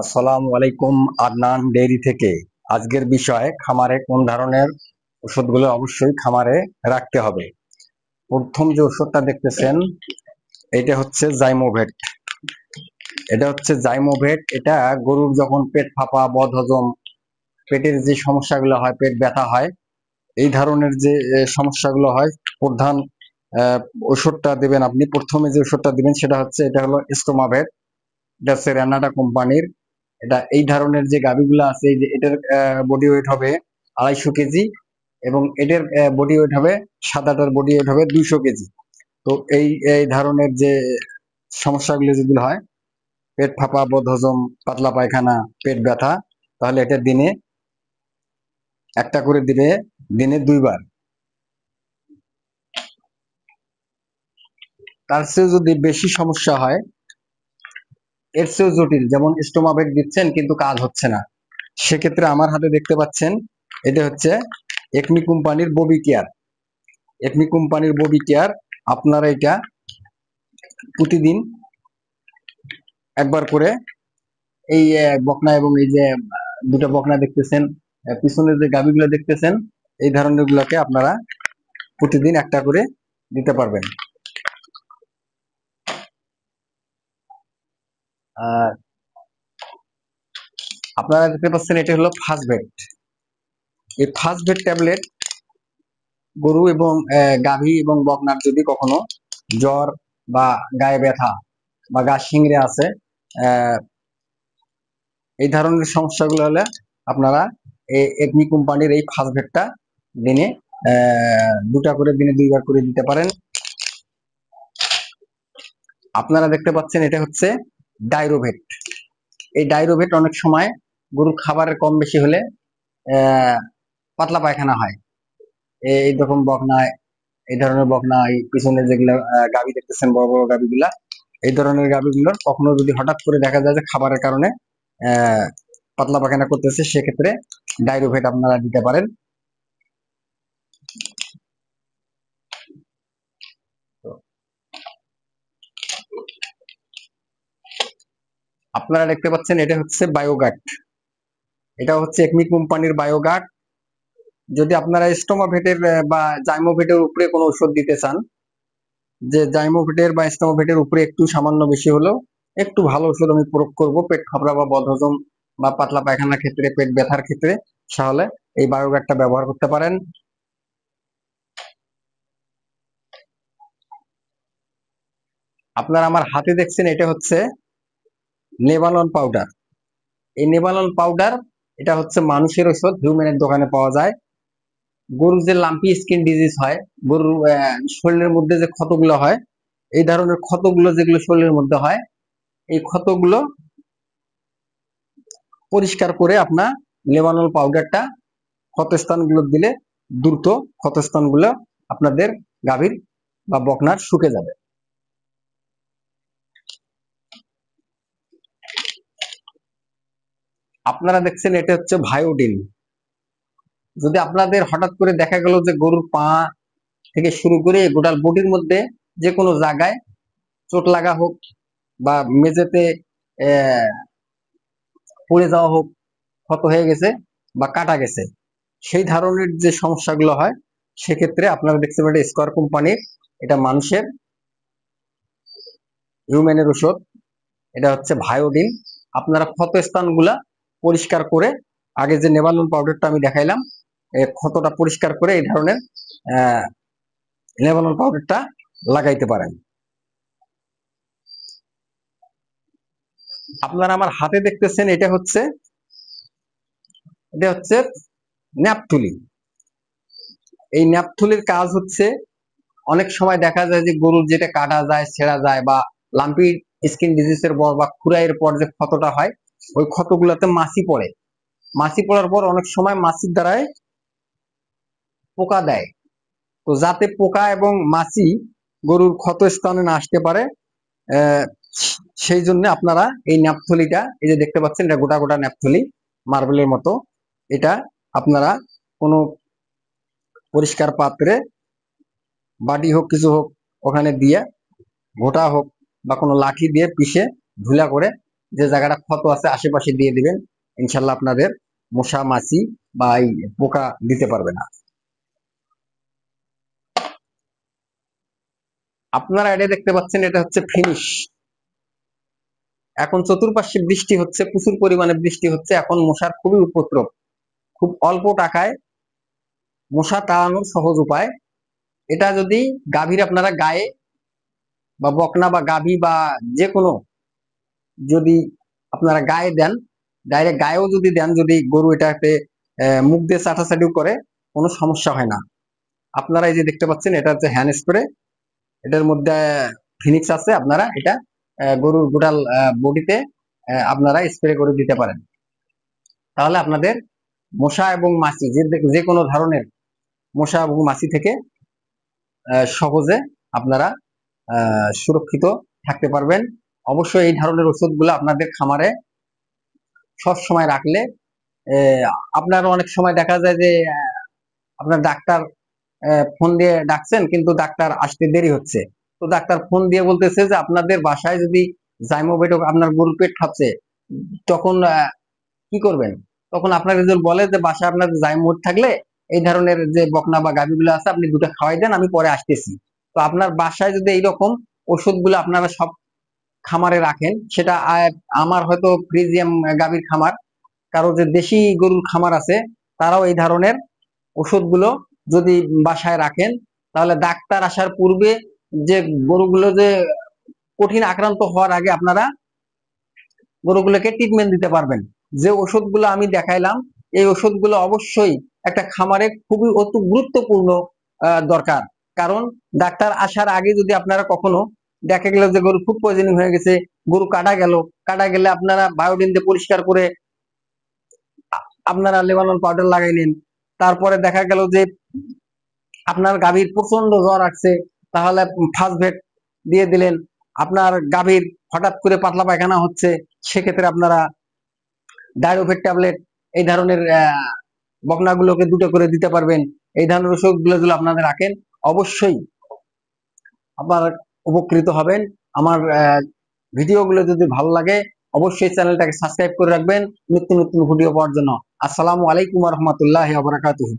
আসসালামু আলাইকুম। আদনান ডেইরি থেকে। আজকের বিষয় খামারে কোন ধরনের ওষুধগুলো অবশ্যই খামারে রাখতে হবে। প্রথম যে ওষুধটা দেখতেছেন এটা হচ্ছে জাইমোভেট। এটা গরুর যখন পেট ফাঁপা, বদহজম, পেটের যে সমস্যাগুলো হয়, পেট ব্যথা হয়, এই ধরনের যে সমস্যাগুলো হয়, প্রধান আহ, ওষুধটা দিবেন আপনি। প্রথমে যে ওষুধটা দিবেন এটা হলো স্টোমাভেট। এটা হচ্ছে রানাডা কোম্পানির। এটা এই ধরনের যে গাভীগুলো আছে, এই যে এটার বডি ওয়েট হবে 250 কেজি, এবং এটার বডি ওয়েট হবে, সাদাটার বডি ওয়েট হবে 200 কেজি। তো এই এই ধরনের যে সমস্যাগুলো যেগুলো হয়, পেট ফাঁপা, বদহজম, পাতলা পায়খানা, পেট ব্যথা, তাহলে এটা দিনে একটা করে দিবে, দিনে 2 বার। তার চেয়ে যদি বেশি সমস্যা হয়, এর চেয়েও জটিল, যেমন স্টোমাভেট দিচ্ছেন কিন্তু কাজ হচ্ছে না, সেক্ষেত্রে আমার হাতে দেখতে পাচ্ছেন এটা হচ্ছে একমি কোম্পানির ববি কেয়ার। আপনারা এটা প্রতিদিন একবার করে, এই বকনা এবং এই যে দুটো বকনা দেখতেছেন, পিছনের যে গাভীগুলো দেখতেছেন, এই ধরনের গুলোকে আপনারা প্রতিদিন একটা করে দিতে পারবেন। আর আপনারা দেখতে পাচ্ছেন এটা হলো ফাস্টভেট। এই ফাস্টভেট ট্যাবলেট গরু এবং গাভী এবং বকনার যদি কখনো জ্বর বা গায়ে ব্যথা বা গা শিংড়ে আছে, এই ধরনের সমস্যাগুলো হলে আপনারা এই একমি কোম্পানির এই ফাস্টভেটটা দিনে দুটা করে, দিনে 2 বার করে দিতে পারেন। আপনারা দেখতে পাচ্ছেন এটা হচ্ছে ডাইরোভেট। এই ডাইরোভেট অনেক সময় গরুর খাবারের কম বেশি হলে পাতলা পায়খানা হয়। এই রকম বকনায়, এই ধরনের বকনা, এই পিছনে যেগুলো গাভী দেখতেছেন, বড় বড় গাভীগুলা, এই ধরনের গাভীগুলোর কখনো যদি হঠাৎ করে দেখা যায় যে খাবারের কারণে পাতলা পায়খানা করতেছে, সেক্ষেত্রে ডাইরোভেট আপনারা দিতে পারেন। আপনারা দেখতে পাচ্ছেন এটা হচ্ছে বায়োগার্ড। এটা হচ্ছে একমি কোম্পানির বায়োগার্ড। যদি আপনারা স্টোমাভেটের বা জাইমোভেটের উপরে কোনো ওষুধ দিতে চান, যে জাইমোভেটের বা স্টোমাভেটের উপরে একটু সামান্য বেশি হলেও একটু ভালো ওষুধ আমি প্রয়োগ করব পেট খাবড়া বা বদহজম বা পাতলা পায়খানার ক্ষেত্রে, পেট ব্যথার ক্ষেত্রে, তাহলে এই বায়োগার্ডটা ব্যবহার করতে পারেন। আপনারা আমার হাতে দেখছেন এটা হচ্ছে নেভালন পাউডার। এই নেভালন পাউডার, এটা হচ্ছে মানুষের ওষুধ, হিউম্যানের দোকানে পাওয়া যায়। গরুর যে লাম্পি স্কিন ডিজিজ হয়, গরুর শরীরের মধ্যে যে ক্ষতগুলো হয়, এই ধরনের ক্ষতগুলো যেগুলো শরীরের মধ্যে হয়, এই ক্ষতগুলো পরিষ্কার করে আপনার লেবানল পাউডারটা ক্ষতস্থানগুলো দিলে দ্রুত ক্ষতস্থানগুলো আপনাদের গাভীর বা বকনার শুকে যাবে। আপনারা দেখছেন এটা হচ্ছে ভায়োডিন। যদি আপনাদের হঠাৎ করে দেখা গেল যে গরুর পা থেকে শুরু করে গোটাল বডির মধ্যে যে কোনো জায়গায় চোট লাগা হোক, বা মেঝেতে পড়ে যাওয়া হোক, ক্ষত হয়ে গেছে বা কাটা গেছে, সেই ধরনের যে সমস্যাগুলো হয়, সেক্ষেত্রে আপনারা দেখতে পাবেন স্কয়ার কোম্পানির, এটা মানুষের, হিউম্যানের ওষুধ, এটা হচ্ছে ভায়োডিন। আপনারা ক্ষত স্থানগুলা পরিষ্কার করে, আগে যে নেভালন পাউডারটা আমি দেখাইলাম, ক্ষতটা পরিষ্কার করে এই ধরনের নেভালন পাউডারটা লাগাইতে পারেন। আপনারা আমার হাতে দেখতেছেন এটা হচ্ছে ন্যাপথুলি। এই ন্যাপথুলির কাজ হচ্ছে, অনেক সময় দেখা যায় যে গরুর যেটা কাটা যায়, ছেঁড়া যায়, বা লাম্পি স্কিন ডিজিজের পর বা খুরাইয়ের পর যে ক্ষতটা হয়, ওই ক্ষতগুলোতে মাছি পড়ে। মাছি পড়ার পর অনেক সময় মাছির দ্বারায় পোকা দেয়। তো যাতে পোকা এবং মাছি গরুর ক্ষত স্থানে না আসতে পারে, সেই জন্য আপনারা এই ন্যাপথলিটা, এই যে দেখতে পাচ্ছেন, এটা গোটা গোটা ন্যাপথলি, মার্বেলের মতো। এটা আপনারা কোনো পরিষ্কার পাত্রে, বাটি হোক, কিছু হোক, ওখানে দিয়ে, ঘোটা হোক বা কোনো লাঠি দিয়ে পিষে ধুলা করে যে জায়গাটা ক্ষত আছে আশেপাশে দিয়ে দিবেন, ইনশাল্লাহ আপনাদের মশা মাছি বা এই পোকা দিতে পারবে না। আপনারা এটা দেখতে পাচ্ছেন, এটা হচ্ছে ফিনিশ। এখন চতুর্পাশে বৃষ্টি হচ্ছে, প্রচুর পরিমাণে বৃষ্টি হচ্ছে, এখন মশার খুবই উপদ্রব। খুব অল্প টাকায় মশা তাড়ানোর সহজ উপায় এটা। যদি গাভীর আপনারা গায়ে বা বকনা বা গাভী বা যে কোনো যদি আপনারা গায়ে দেন, ডাইরেক্ট গায়েও যদি দেন, যদি গরু এটাতে মুখ দিয়ে চাটাচাটিও করে, কোনো সমস্যা হয় না। আপনারা এই যে দেখতে পাচ্ছেন, এটা হচ্ছে হ্যান্ড স্প্রে, এটার মধ্যে ফিনিক্স আছে। আপনারা এটা গরুর গোটাল বডিতে আপনারা স্প্রে করে দিতে পারেন। তাহলে আপনাদের মশা এবং মাছি যে কোনো ধরনের মশা এবং মাছি থেকে সহজে আপনারা সুরক্ষিত থাকতে পারবেন। অবশ্যই এই ধরনের ওষুধগুলো আপনাদের খামারে সব সময় রাখলে, আপনার অনেক সময় দেখা যায় যে আপনার ডাক্তার ফোন দিয়ে ডাকছেন, কিন্তু ডাক্তার আসতে দেরি হচ্ছে। তো ডাক্তার ফোন দিয়ে বলতেছে যে আপনাদের বাসায় যদি জাইমোভেট, আপনার গরুর পেট খাচ্ছে, তখন কি করবেন? তখন আপনার যদি বলে যে বাসায় আপনার জাইমোভেট থাকলে এই ধরনের যে বকনা বা গাভীগুলো আছে আপনি দুটো খাওয়াই দেন, আমি পরে আসতেছি। তো আপনার বাসায় যদি এইরকম ওষুধগুলো আপনারা সব খামারে রাখেন, সেটা আমার হয়তো ফ্রিজিয়াম গাভীর খামার, কারো যে দেশি গরুর খামার আছে, তারাও এই ধরনের ওষুধগুলো যদি বাসায় রাখেন, তাহলে ডাক্তার আসার পূর্বে যে গরুগুলো যে কঠিন আক্রান্ত হওয়ার আগে আপনারা গরুগুলোকে ট্রিটমেন্ট দিতে পারবেন। যে ওষুধগুলো আমি দেখাইলাম, এই ওষুধগুলো অবশ্যই একটা খামারে খুবই অতি গুরুত্বপূর্ণ দরকার। কারণ ডাক্তার আসার আগে যদি আপনারা কখনো দেখা গেল যে গরু ফুড পয়জনিং হয়ে গেছে, গরু কাটা গেলে আপনারা বায়োডিন দিয়ে পরিষ্কার করে আপনারা লেবানন পাউডার লাগাইলেন। তারপরে দেখা গেল যে আপনার গাভীর প্রচন্ড জ্বর আসছে, তাহলে ফার্স্ট ভেট দিয়ে দিলেন। আপনার গাভীর হঠাৎ করে পাতলা পায়খানা হচ্ছে, সেক্ষেত্রে আপনারা ডায়োভেট ট্যাবলেট এই ধরনের বকনাগুলোকে দুটো করে দিতে পারবেন। এই ধরনের ওষুধগুলো যদি আপনাদের রাখেন, অবশ্যই আপনারা উপকৃত হবেন। আমার ভিডিওগুলো যদি ভালো লাগে, অবশ্যই চ্যানেলটাকে সাবস্ক্রাইব করে রাখবেন নিত্য নতুন ভিডিও পাওয়ার জন্য। আসসালামু আলাইকুম ওয়া রাহমাতুল্লাহি ওয়া বারাকাতুহু।